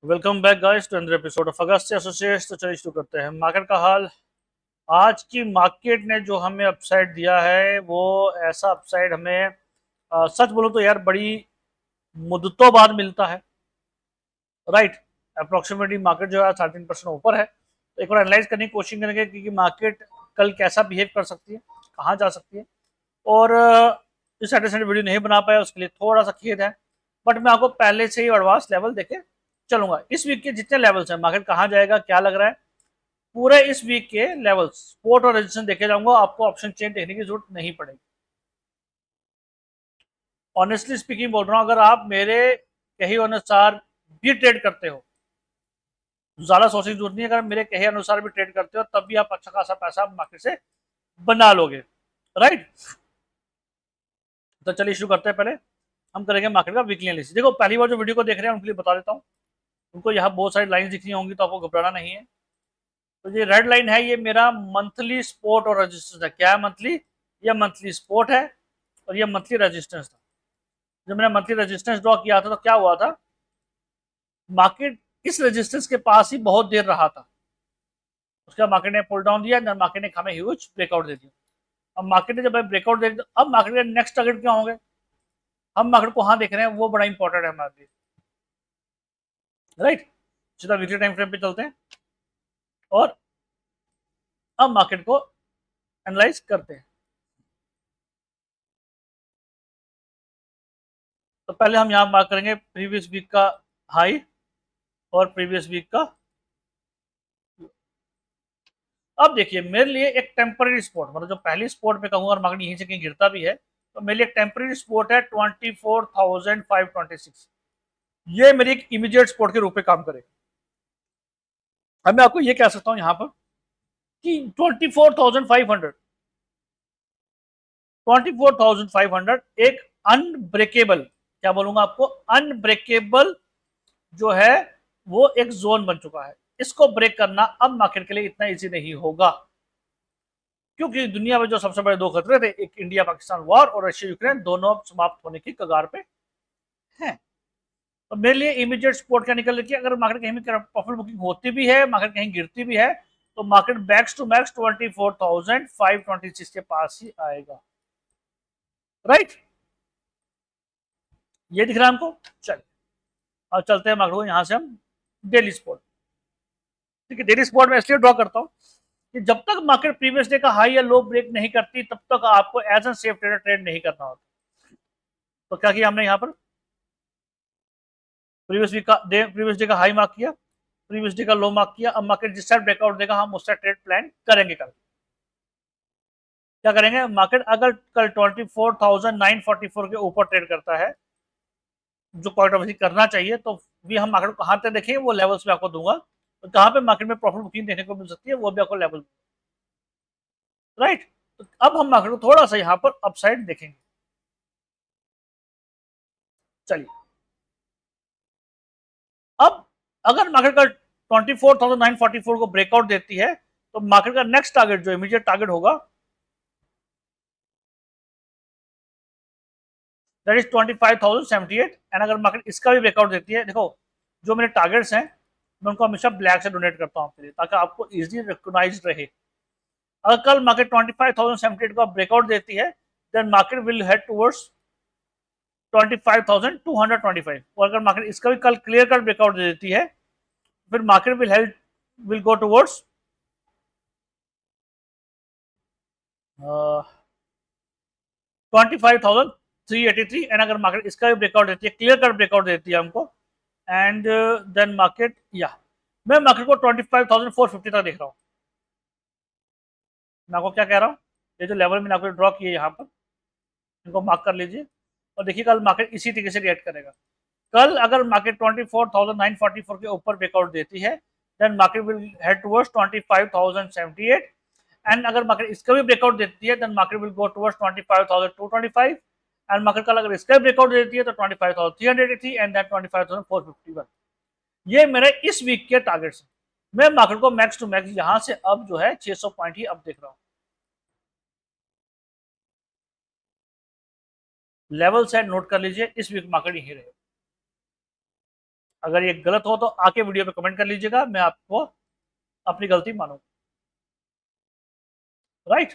Welcome back guys to another episode of August Associates. तो चलिए शुरू करते हैं मार्केट का हाल। आज की मार्केट ने जो हमें अपसाइड दिया है वो ऐसा अपसाइड हमें सच बोलो तो यार बड़ी मुद्दतों बाद मिलता है। राइट। अप्रोक्सीमेटली मार्केट जो है 3.5% ऊपर है। तो एक बार एनालाइज करने की कोशिश करेंगे कि मार्केट कल कैसा बिहेव कर सकती है, कहाँ जा सकती है। और इस सैटरडे वीडियो नहीं बना पाया उसके लिए थोड़ा सा खेद है, बट मैं आपको पहले से ही एडवांस लेवल देके चलूंगा। इस वीक के जितने लेवल्स हैं, मार्केट कहाँ जाएगा क्या लग रहा है, पूरे इस वीक के लेवल्स सपोर्ट और रेजिस्टेंस देखे जाऊंगा। आपको ऑप्शन चेन देखने की जरूरत नहीं पड़ेगी। ऑनेस्टली स्पीकिंग बोल रहा हूं, अगर आप मेरे कहे अनुसार भी ट्रेड करते हो, ज्यादा सोचने की जरूरत नहीं है। अगर मेरे कहे अनुसार भी ट्रेड करते हो तब भी आप अच्छा खासा पैसा मार्केट से बना लोगे। राइट। तो चलिए शुरू करते हैं। पहले हम करेंगे मार्केट का वीकली एनालिसिस। देखो, पहली बार जो वीडियो को देख रहे हैं उनके लिए बता देता हूँ। उनको यहाँ बहुत सारी लाइन दिख रही होंगी तो आपको घबराना नहीं है। तो ये रेड लाइन है, ये मेरा मंथली सपोर्ट और रेजिस्टेंस है। क्या है मंथली? ये मंथली सपोर्ट है और ये मंथली रेजिस्टेंस था। जब मैंने मंथली रेजिस्टेंस ड्रॉ किया था तो क्या हुआ था, मार्केट इस रेजिस्टेंस के पास ही बहुत देर रहा था। उसके बाद मार्केट ने पुल डाउन दिया, मार्केट ने हमें ह्यूज ब्रेकआउट दे दिया। अब मार्केट ने जब ब्रेकआउट दे दिया, अब मार्केट के नेक्स्ट टारगेट क्या होंगे, हम मार्केट को हाँ देख रहे हैं, वो बड़ा इंपॉर्टेंट है हमारे लिए। राइट। सीधा वीकली टाइम फ्रेम पे चलते हैं और अब मार्केट को एनालाइज करते हैं। तो पहले हम यहां मार्क करेंगे प्रीवियस वीक का हाई और प्रीवियस वीक का। अब देखिए, मेरे लिए एक टेम्पररी सपोर्ट, मतलब जो पहली सपोर्ट पे कहूंगा और मार्केट यहीं से कहीं गिरता भी है तो मेरे लिए एक टेम्पररी सपोर्ट है 24,526। ये मेरी एक इमीडिएट सपोर्ट के रूप में काम करेगा। अब मैं आपको ये कह सकता हूं यहां पर कि 24,500 24,500 एक अनब्रेकेबल, क्या बोलूंगा आपको, अनब्रेकेबल जो है वो एक जोन बन चुका है। इसको ब्रेक करना अब मार्केट के लिए इतना इजी नहीं होगा, क्योंकि दुनिया में जो सबसे बड़े दो खतरे थे, एक इंडिया पाकिस्तान वॉर और रशिया यूक्रेन, दोनों अब समाप्त होने की कगार पे हैं। तो मेरे लिए इमीडिएट सपोर्ट क्या निकल रही है, अगर मार्केट कहीं प्रॉफिट बुकिंग होती भी है, मार्केट कहीं गिरती भी है, तो मार्केट बैक्स टू मैक्स 24,526 के पास ही आएगा। राइट। ये दिख रहा है हमको। चलिए अब चलते हैं मार्केट को, यहां से हम डेली स्पॉट। ठीक है, डेली स्पॉट में इसलिए ड्रॉ करता हूं कि जब तक मार्केट प्रीवियस डे का हाई या लो ब्रेक नहीं करती तब तक आपको as an safe trader trade नहीं करना होता। तो क्या किया हमने यहाँ पर, प्रीवियस डे का हाई मार्क किया, प्रीवियस डे का लो मार्क किया। अब मार्केट जिस साइड ब्रेकआउट देगा हम उस साइड ट्रेड प्लान करेंगे। कल क्या करेंगे, मार्केट अगर कल 24,944 के ऊपर ट्रेड करता है, जो पॉइंट ऑफ व्यू करना चाहिए, तो भी हम मार्केट को कहां तक देखेंगे वो लेवल्स में आपको दूंगा। तो कहां पे मार्केट में प्रॉफिट बुकिंग देखने को मिल सकती है वो भी आपको लेवल। राइट। तो अब हम मार्केट को थोड़ा सा यहां पर अपसाइड देखेंगे। चलिए, अब अगर मार्केट का 24,944 को ब्रेकआउट देती है तो मार्केट का नेक्स्ट टारगेट, जो इमीडिएट टारगेट होगा, दैट इज 25,078। एंड अगर मार्केट इसका भी ब्रेकआउट देती है, देखो जो मेरे टारगेट्स हैं मैं उनको हमेशा ब्लैक से डोनेट करता हूं आपके लिए, ताकि आपको इजीली रिकॉग्नाइज रहे। अगर कल मार्केट 25,078 का ब्रेकआउट देती है, then market will head towards 25,225। और अगर मार्केट इसका भी कल क्लियर कट ब्रेकआउट दे देती है, फिर market will go towards 25,383। And अगर मार्केट इसका भी ब्रेकआउट देती है, क्लियर कट ब्रेकआउट देती है हमको, एंड देन मार्केट, या मैं मार्केट को 25,450 तक देख रहा हूँ। मैं आपको क्या कह रहा हूँ, ये जो लेवल मैंने आपको ड्रॉ किए यहाँ पर, इनको मार्क कर लीजिए और देखिए कल मार्केट इसी तरीके से रिएक्ट करेगा। कल अगर मार्केट 24,944 के ऊपर ब्रेकआउट देती है, then market will head towards 25,078। And अगर मार्केट इसका भी ब्रेकआउट देती है, then market will go towards 25,225। And market कल अगर इसका ब्रेकआउट देती है तो 25,383 एंड देन 25,451। ये मेरे इस वीक के टारगेट्स हैं। मैं मार्केट को मैक्स टू मैक्स यहां से अब जो है 600 पॉइंट ही अब देख रहा हूं। लेवल से नोट कर लीजिए, इस वीक मार्केट यही रहे। अगर ये गलत हो तो आके वीडियो पे कमेंट कर लीजिएगा, मैं आपको अपनी गलती मानूंगा। राइट,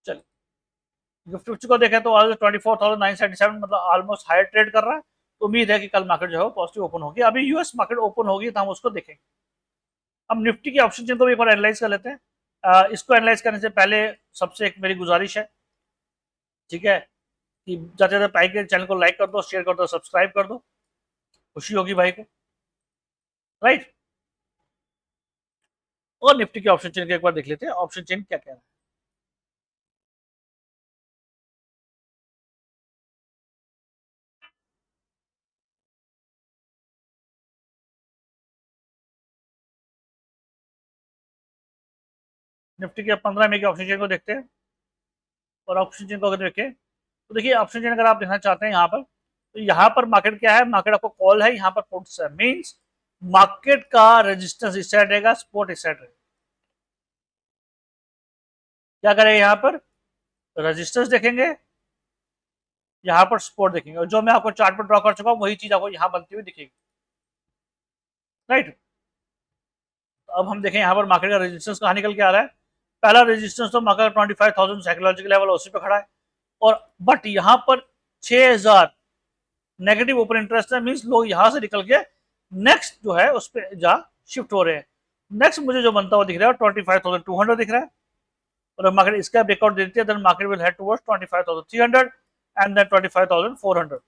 चलिए निफ्टी फिफ्टी को देखें तो आज 24,977 मतलब ऑलमोस्ट हायर ट्रेड कर रहा है। तो उम्मीद है कि कल मार्केट जो है पॉजिटिव ओपन होगी। अभी यूएस मार्केट ओपन होगी तो हम उसको देखेंगे। हम निफ्टी के ऑप्शन चेन को भी एक बार एनालाइज कर लेते हैं। इसको एनालाइज करने से पहले सबसे एक मेरी गुजारिश है, ठीक है, कि जाते जाते भाई के चैनल को लाइक कर दो, शेयर कर दो, सब्सक्राइब कर दो, खुशी होगी भाई को। राइट, और निफ्टी के ऑप्शन चेन को एक बार देख लेते हैं, ऑप्शन चेन क्या कह रहा है। निफ्टी के 15 मई के ऑप्शन चेन को देखते हैं, और ऑप्शन चेन को अगर देखें तो देखिए ऑप्शन चेन अगर आप देखना चाहते हैं यहाँ पर, तो यहाँ पर मार्केट क्या है, मार्केट आपको कॉल है, यहाँ पर पुट्स है, मींस मार्केट का रेजिस्टेंस इस साइड रहेगा, सपोर्ट इस साइड रहेगा। क्या करेंगे, यहाँ पर रेजिस्टेंस देखेंगे, यहाँ पर सपोर्ट देखेंगे, और जो मैं आपको चार्ट पर ड्रॉ कर चुका हूँ वही चीज आपको यहाँ बनती हुई दिखेगी। राइट, अब हम देखें यहाँ पर मार्केट का रेजिस्टेंस कहाँ निकल के आ रहा है। पहला रेजिस्टेंस तो मार्केट 25,000 साइकोलॉजिकल लेवल उसी पे खड़ा है, और बट यहाँ पर 6,000 नेगेटिव ओपन इंटरेस्ट है, मींस लोग यहाँ से निकल के नेक्स्ट जो है उस पर जा शिफ्ट हो रहे हैं। नेक्स्ट मुझे जो बनता हुआ दिख रहा है 25,200 दिख रहा है, और मार्केट इसका ब्रेकआउट देती है, then market will head towards 25,300 and then 25,400।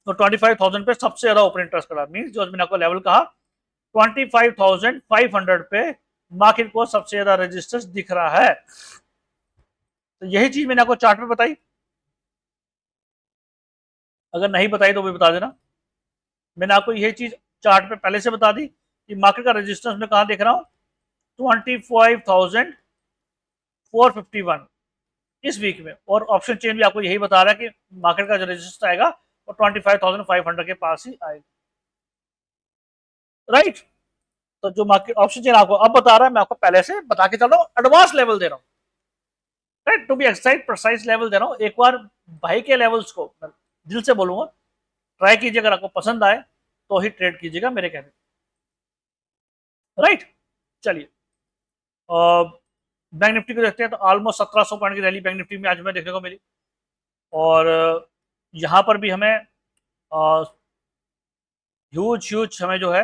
तो 25,000 पे सबसे ज्यादा ओपन इंटरेस्ट करा, मीन जो मैंने आपको लेवल कहा 25,500 पे मार्केट को सबसे ज्यादा रेजिस्टेंस दिख रहा है। तो यही चीज मैंने आपको चार्ट में बताई, अगर नहीं बताई तो भी बता देना। मैंने आपको यही चीज चार्ट पे पहले से बता दी कि मार्केट का रेजिस्टेंस में कहा देख रहा हूं 25,451 इस वीक में, और ऑप्शन चेन भी आपको यही बता रहा है कि मार्केट का जो रेजिस्टेंस आएगा वो 25,500 के पास ही आएगा। राइट, तो जो मार्केट ऑप्शन चेन आपको अब बता रहा है, मैं आपको पहले से बता के चल रहा हूँ, एडवांस लेवल दे रहा हूँ। Right, to be excite precise level दे रहा हूँ। एक बार भाई के लेवल्स को दिल से बोलूंगा, ट्राई कीजिए, अगर आपको पसंद आए तो ही ट्रेड कीजिएगा मेरे कहने। राइट, चलिए बैंक निफ्टी को देखते हैं, तो ऑलमोस्ट 1700 पॉइंट की रैली बैंक निफ्टी में आज हमें देखने को मिली, और यहाँ पर भी हमें ह्यूज ह्यूज हमें जो है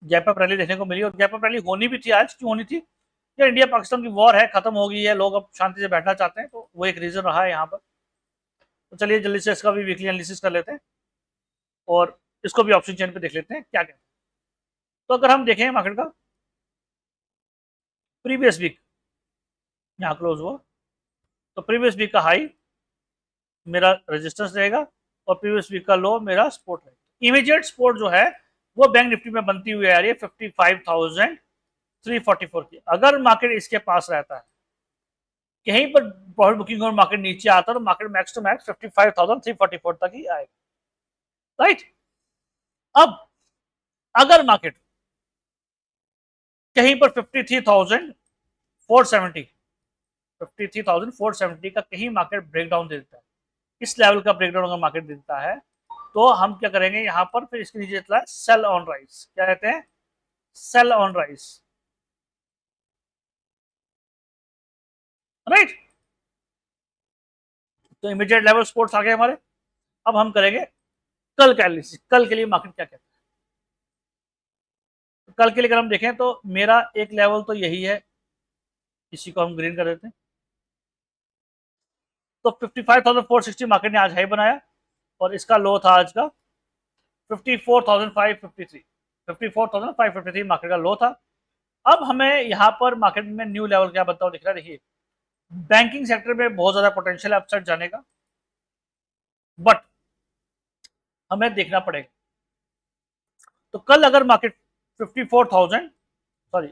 गैप अप रैली देखने को मिली, और गैप अप रैली होनी भी थी। आज क्यों होनी थी, या इंडिया पाकिस्तान की वॉर है, खत्म हो गई है, लोग अब शांति से बैठना चाहते हैं, तो वो एक रीजन रहा है यहाँ पर। तो चलिए जल्दी से इसका भी वीकली एनालिसिस कर लेते हैं, और इसको भी ऑप्शन चेन पे देख लेते हैं क्या क्या। तो अगर हम देखें मार्केट का प्रीवियस वीक यहाँ क्लोज हुआ, तो प्रीवियस वीक का हाई मेरा रेजिस्टेंस रहेगा, और प्रीवियस वीक का लो मेरा सपोर्ट रहेगा। इमीडिएट सपोर्ट जो है वो बैंक निफ्टी में बनती हुई आ रही है 55,344 की। अगर मार्केट इसके पास रहता है, कहीं पर प्रॉफिट बुकिंग और मार्केट नीचे आता है, तो मार्केट मैक्स टू मैक्स 55,344 तक ही आएगा। राइट, अब अगर मार्केट कहीं पर 53,470 53,470 का कहीं मार्केट ब्रेकडाउन दे देता है, इस लेवल का ब्रेकडाउन अगर मार्केट देता है, तो हम क्या करेंगे यहाँ पर, फिर इसके नीचे चला सेल ऑन राइज, क्या कहते हैं, सेल ऑन राइज। राइट, तो इमीडिएट लेवल सपोर्ट्स आ गए हमारे। अब हम करेंगे कल का एनालिसिस, कल के लिए मार्केट क्या कहता है। तो कल के लिए अगर हम देखें तो मेरा एक लेवल तो यही है, इसी को हम ग्रीन कर देते हैं। तो 55,460 मार्केट ने आज हाई बनाया, और इसका लो था आज का 54,553 54,553 मार्केट का लो था। अब हमें यहाँ पर मार्केट में न्यू लेवल क्या बनता हुआ दिख रहा है, देखिए बैंकिंग सेक्टर में बहुत ज्यादा पोटेंशियल है अपसाइड जाने का, बट हमें देखना पड़ेगा। तो कल अगर मार्केट 54,000 सॉरी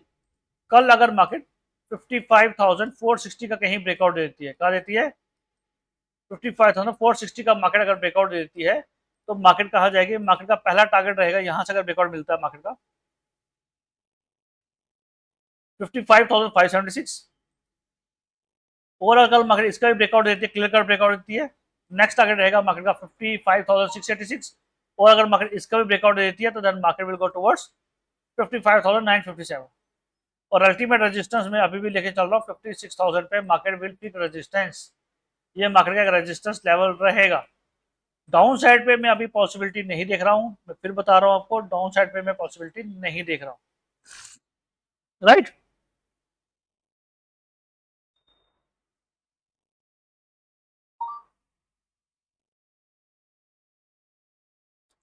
कल अगर मार्केट 55,460 का कहीं ब्रेकआउट दे देती है, क्या देती है, 55,460 का मार्केट अगर ब्रेकआउट दे देती है, तो मार्केट कहा जाएगी, मार्केट का पहला टारगेट रहेगा यहां से, अगर ब्रेकआउट मिलता है मार्केट का 55,576, ओवरऑल कल मार्केट इसका भी ब्रेकआउट देती है, क्लियर कट ब्रेकआउट देती है, नेक्स्ट टारगेट रहेगा मार्केट का 55,686, और अगर मार्केट इसका भी ब्रेकआउट देती है तो then market will go towards 55,957, और अल्टीमेट रेजिस्टेंस में अभी भी लेके चल रहा हूँ 56,000 पे मार्केट विल पीक रेजिस्टेंस, ये मार्केट का रेजिस्टेंस लेवल रहेगा। डाउन साइड पे मैं अभी पॉसिबिलिटी नहीं देख रहा हूँ, मैं फिर बता रहा हूँ आपको, डाउन साइड पे मैं पॉसिबिलिटी नहीं देख रहा हूँ, राइट।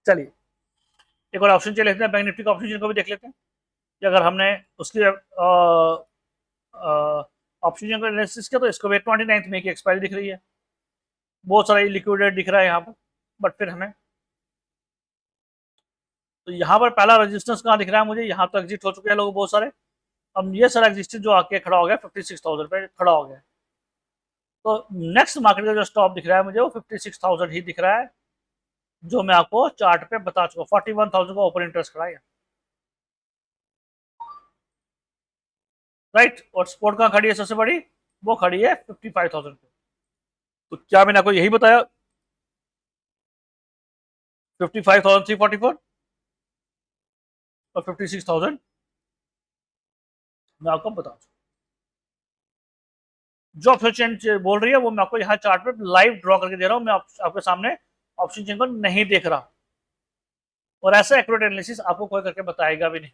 चलिए एक और ऑप्शन चले लेते हैं, बैंक निफ्टी का ऑप्शन को भी देख लेते हैं कि अगर हमने उसकी ऑप्शन को एनालिसिस किया तो इसको भी 29 मई की एक्सपायरी दिख रही है, बहुत सारा लिक्विडेट दिख रहा है यहाँ पर, बट फिर हमें तो यहाँ पर पहला रेजिस्टेंस कहाँ दिख रहा है मुझे, यहाँ तो एग्जिट हो चुके हैं लोग बहुत सारे, अब ये सारा एग्जिस्टेंस जो आके खड़ा हो गया 56,000 पे खड़ा हो गया, तो नेक्स्ट मार्केट का जो स्टॉप दिख रहा है मुझे वो 56,000 ही दिख रहा है, जो मैं आपको चार्ट पे बता चुका, 41,000 का ओपन इंटरेस्ट खड़ा है, राइट। और स्पोर्ट कहाँ खड़ी है सबसे बड़ी, वो खड़ी है 55,000 पे, तो क्या मैंने आपको यही बताया 55,344 और 56,000 मैं आपको बता चुका, जो ऑप्शन चेन बोल रही है वो मैं आपको यहाँ चार्ट पे लाइव ड्रॉ करके दे रहा हूँ, मैं आपके सामने ऑप्शन चेन को नहीं देख रहा, और ऐसा एक्यूरेट एनालिसिस आपको कोई करके बताएगा भी नहीं।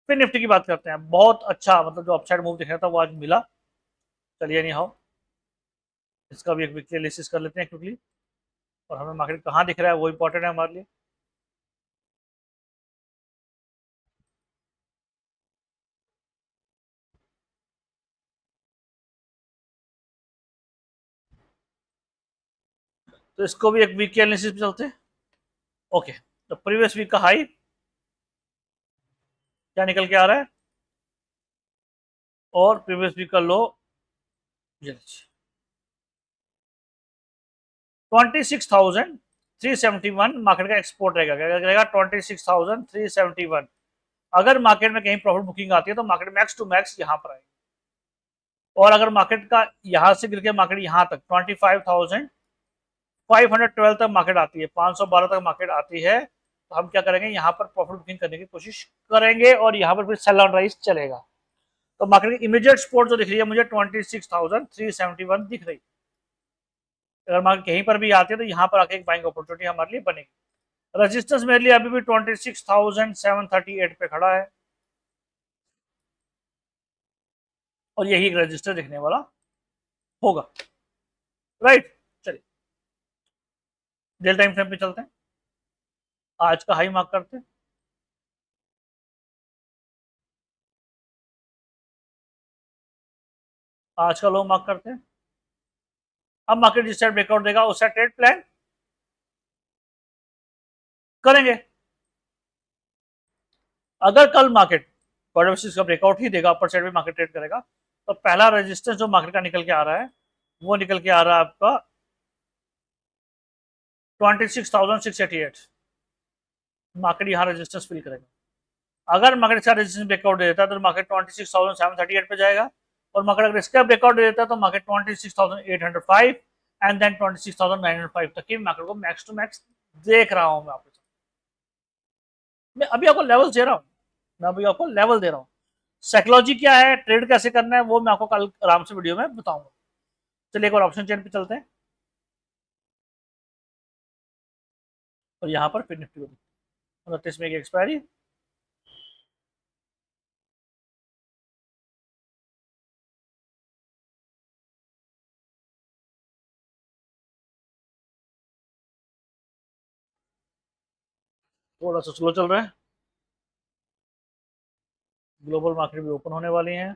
फिर निफ्टी की बात करते हैं, बहुत अच्छा मतलब जो अपसाइड मूव दिख रहा था वो आज मिला, चलिए नहीं हाउ इसका भी एक वीकली एनालिसिस कर लेते हैं क्विकली, और हमें मार्केट कहाँ दिख रहा है वो इंपॉर्टेंट है हमारे लिए। तो इसको भी एक वीकली एनालिसिस पे चलते हैं। ओके, तो प्रीवियस वीक का हाई क्या निकल के आ रहा है, और प्रीवियस वीक का लो 26,371 मार्केट का एक्सपोर्ट रहेगा, क्या रहेगा 26,371, अगर मार्केट में कहीं प्रॉफिट बुकिंग आती है तो मार्केट मैक्स टू मैक्स यहाँ पर आएगी, और अगर मार्केट का यहाँ से गिर के मार्केट यहाँ तक 25,512 तक मार्केट आती है, 512 तक मार्केट आती है, तो हम क्या करेंगे यहाँ पर प्रॉफिट बुकिंग करने की कोशिश करेंगे, और यहाँ पर फिर सेल ऑन राइज चलेगा, तो मार्केट की इमीडिएट सपोर्ट जो दिख रही है मुझे 26,371 दिख रही है, अगर मार्केट कहीं पर भी आती है तो यहाँ पर आके एक बाइंग अपॉर्चुनिटी हमारे लिए बनेगी। रेजिस्टेंस मेरे लिए अभी भी 26,738 पे खड़ा है, और यही एक रजिस्टर दिखने वाला होगा, राइट। चलिए डेल टाइम फ्रेम पे चलते हैं, आज का हाई मार्क करते हैं, आज का लो मार्क करते हैं, अब मार्केट जिस साइड ब्रेकआउट देगा उस साइड ट्रेड प्लान करेंगे। अगर कल मार्केट का ब्रेकआउट ही देगा, अपर साइड में मार्केट ट्रेड करेगा, तो पहला रेजिस्टेंस जो मार्केट का निकल के आ रहा है वो निकल के आ रहा है आपका 26,688, मार्केट यहाँ रेजिस्टेंस फिल करेगा, अगर मार्केट इसका रेजिस्टेंस ब्रेकआउट दे देता है तो मार्केट 26,738 पे जाएगा, और मार्केट अगर इसका ब्रेकआउट दे देता है तो मार्केट 26,805 एंड देन 26,905 तक की मार्केट को मैक्स टू मैक्स देख रहा हूं मैं आपको, मैं अभी आपको लेवल दे रहा हूँ, मैं अभी आपको लेवल दे रहा हूँ, साइकोलॉजी क्या है, ट्रेड कैसे करना है वो मैं आपको कल आराम से वीडियो में बताऊंगा। चलिए एक बार ऑप्शन चेन पे चलते हैं, और यहाँ पर फिर निफ्टी को 29 में एक्सपायरी, थोड़ा सा स्लो चल रहा है, ग्लोबल मार्केट भी ओपन होने वाली है,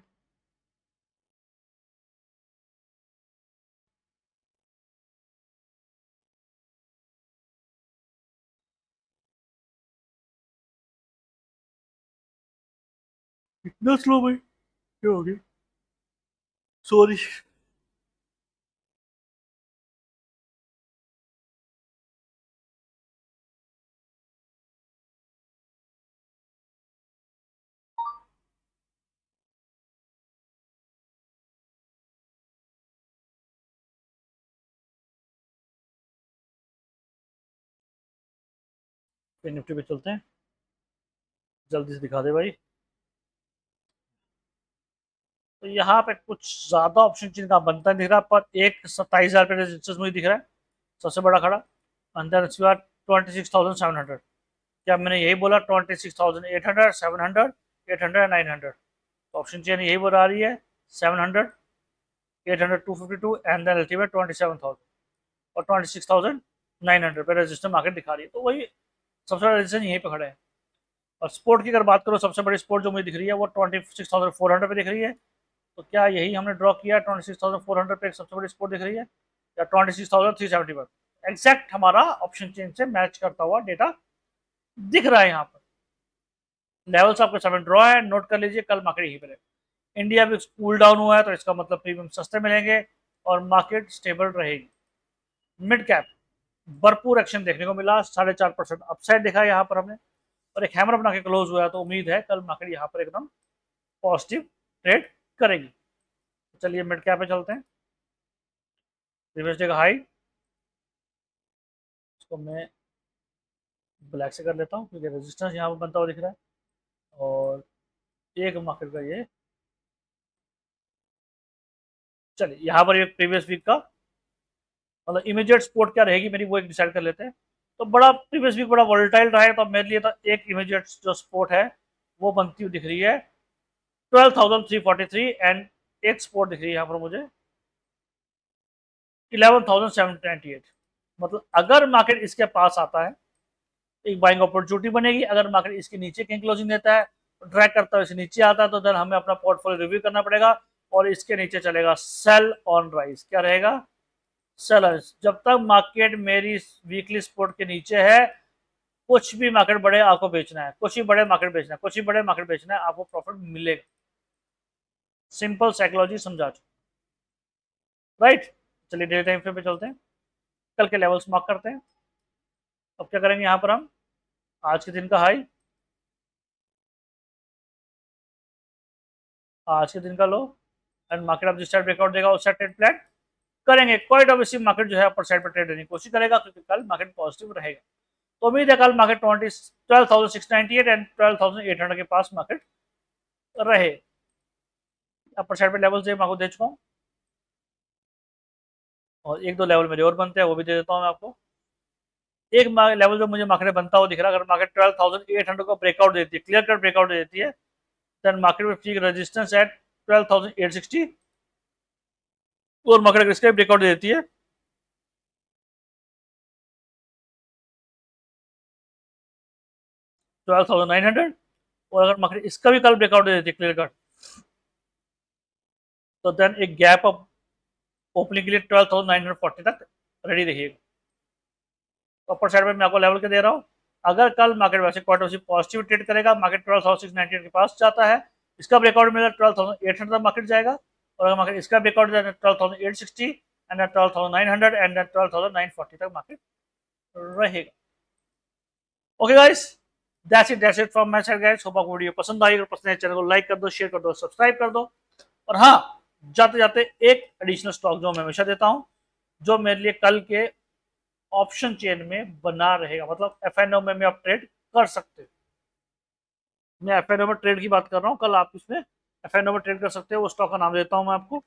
इतना स्लो भाई क्या हो गया, सॉरी। फिर निफ्टी पे चलते हैं, जल्दी से दिखा दे भाई। तो यहाँ पे कुछ ज्यादा ऑप्शन चेन का बनता नहीं दिख रहा, पर एक 27,000 पे रेजिस्टेंस मुझे दिख रहा है सबसे बड़ा खड़ा। अंदर उसके बाद 26,700, क्या मैंने यही बोला? 26,800, 700, 800, 900। ऑप्शन चेन यही बता रही है, 700, 800, 252 एंड देन अल्टीमेट 27,000 और 26,900 पे रजिस्टर मार्केट दिखा रही है। तो वही सबसे बड़ा रजिस्टर यहीं पे खड़े हैं। और स्पोर्ट की अगर बात करो, सबसे बड़ी स्पोर्ट जो मुझे दिख रही है वो 26,400 पे दिख रही है। तो क्या यही हमने ड्रॉ किया? 26,400 पे एक सबसे बड़ी स्पोर्ट दिख रही है, या 26,370 पर? एग्जैक्ट हमारा ऑप्शन चेन से मैच करता हुआ डेटा दिख रहा है यहाँ पर। लेवल्स आपके सामने ड्रॉ है, नोट कर लीजिए। कल मार्केट यहीं पर, इंडिया भी कूल डाउन हुआ है तो इसका मतलब प्रीमियम सस्ते मिलेंगे और मार्केट स्टेबल रहेगी। मिड कैप भरपूर एक्शन देखने को मिला, 4.5% अपसाइड दिखा यहाँ पर हमने, और एक हैमर बना के क्लोज हुआ है। तो उम्मीद है कल मार्केट यहाँ पर एकदम पॉजिटिव ट्रेड करेगी। चलिए मिड कैप पे चलते हैं। प्रीवियस डे का हाई, इसको मैं ब्लैक से कर लेता हूँ क्योंकि रेजिस्टेंस यहाँ पर बनता हुआ दिख रहा है। और एक मार्केट का ये, चलिए यहाँ पर एक प्रीवियस वीक का मतलब इमीडिएट सपोर्ट क्या रहेगी मेरी, वो एक डिसाइड कर लेते हैं। तो बड़ा प्रीवियस वीक बड़ा वोलेटाइल रहा है, तो मेरे लिए तो एक इमीडिएट जो सपोर्ट है वो बनती हुई दिख रही है 12,343 एंड एक सपोर्ट दिख रही है यहाँ पर मुझे 11,798। मतलब अगर मार्केट इसके पास आता है एक बाइंग अपॉर्चुनिटी बनेगी। अगर मार्केट इसके नीचे कहीं क्लोजिंग देता है, ट्रैक करता है, इसे नीचे आता है, तो देन हमें अपना पोर्टफोलियो रिव्यू करना पड़ेगा और इसके नीचे चलेगा सेल ऑन राइज। क्या रहेगा? सेलर्स। जब तक मार्केट मेरी वीकली सपोर्ट के नीचे है, कुछ भी मार्केट बढ़े आपको बेचना है, कुछ ही बड़े मार्केट बेचना है, कुछ ही बड़े मार्केट बेचना है, आपको प्रॉफिट मिलेगा। सिंपल साइकोलॉजी समझा राइट। चलिए डेली टाइम फ्रेम पे चलते हैं, कल के लेवल्स मार्क करते हैं। अब क्या करेंगे यहाँ पर हम, आज के दिन का हाई, आज के दिन का लो, एंड मार्केट अब जिस साइड ब्रेकआउट देगा उस साइड ट्रेड प्लान करेंगे। क्वाइट ऑब्वियसली मार्केट जो है अपर साइड पर ट्रेड देने की कोशिश करेगा क्योंकि कल मार्केट पॉजिटिव रहेगा। तो उम्मीद है कल मार्केट 12,698 एंड 12,800 के पास मार्केट रहे। अपर साइड पे लेवल मैं आपको दे चुका हूँ, और एक दो लेवल मेरे और बनते हैं वो भी दे देता हूँ मैं आपको। एक लेवल जो मुझे मार्केट बनता हुआ दिख रहा है, अगर मार्केट 12,800 को ब्रेकआउट देती है, क्लियर कट ब्रेकआउट दे देती है, देन मार्केट में फ्री रेजिस्टेंस एट 12,860 और मार्केट इसका ब्रेकआउट दे देती है 12,900, और अगर मार्केट इसका भी कल ब्रेकआउट दे देती है क्लियर कट, तो देन एक गैप अप ओपनिंग के लिए 12,940 तक रेडी रहिएगा। अपर साइड में मैं आपको लेवल के दे रहा हूँ। अगर कल मार्केट वैसे क्वार्टर से पॉजिटिव ट्रेड करेगा, मार्केट 12,698 के पास जाता है, इसका ब्रेकआउट मिलेगा 12,800 तक मार्केट जाएगा, और अगर मार्केट इसका ब्रेकआउट जाएगा 12,860 एंड 12,900 एंड 12,940 तक मार्केट रहेगा। Okay guys, that's it from my side guys. Hope आपको वीडियो पसंद आई। अगर पसंद है चैनल को लाइक कर दो, शेयर कर दो, सब्सक्राइब कर दो। और हाँ, जाते जाते एक एडिशनल स्टॉक जो मैं हमेशा देता हूँ, जो मेरे लिए कल के ऑप्शन चेन में बना रहेगा, मतलब एफएनओ में आप ट्रेड कर सकते हो। मैं एफएनओ में ट्रेड की बात कर रहा हूँ, कल आप इसमें एफएनओ में ट्रेड कर सकते हो। वो स्टॉक का नाम देता हूँ मैं आपको,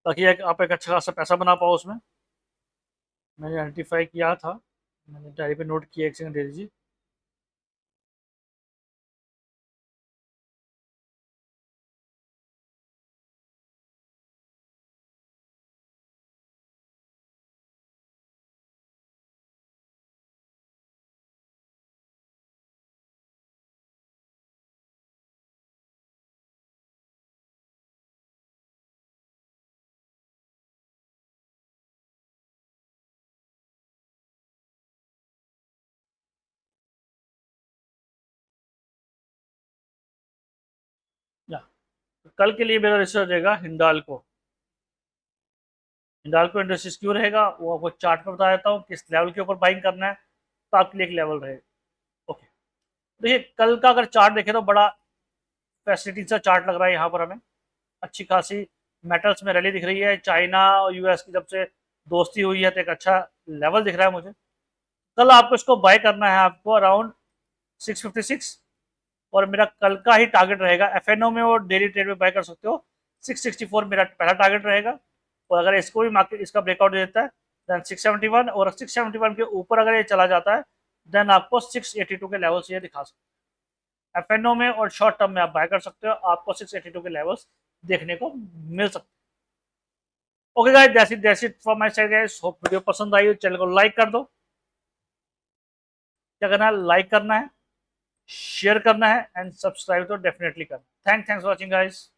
ताकि आप एक अच्छा खासा पैसा बना पाओ उसमें। मैंने आइडेंटिफाई किया था, मैंने डायरी पे नोट किया, एक सेकंड दे दीजिए। या कल के लिए मेरा रिसर्च रहेगा हिंडाल्को। हिंडाल्को इंडस्ट्रीज क्यों रहेगा वो आपको चार्ट में बता देता हूँ, किस लेवल के ऊपर बाइंग करना है, तो आपके लिए एक लेवल रहेगा। ओके, देखिए कल का अगर चार्ट देखें तो बड़ा फैसिलिटी सा चार्ट लग रहा है यहाँ पर हमें। अच्छी खासी मेटल्स में रैली दिख रही है। चाइना और यूएस की जब से दोस्ती हुई है तो एक अच्छा लेवल दिख रहा है मुझे। कल आपको इसको बाय करना है आपको अराउंड 656, और मेरा कल का ही टारगेट रहेगा। एफएनओ में और डेली ट्रेड में बाय कर सकते हो, 664 मेरा पहला टारगेट रहेगा। और अगर इसको भी मार्केट इसका ब्रेकआउट दे देता है देन 671, और 671 के ऊपर अगर ये चला जाता है देन आपको 682 के लेवल्स ये दिखा सकते हैं। एफएनओ में और शॉर्ट टर्म में आप बाय कर सकते हो, आपको 682 के लेवल्स देखने को मिल सकते हैं। Okay guys, that's it from my side guys. Hope video पसंद आई हो, चैनल को लाइक कर दो। क्या करना है, लाइक करना है, शेयर करना है, एंड सब्सक्राइब तो डेफिनेटली करना। Thanks for watching guys.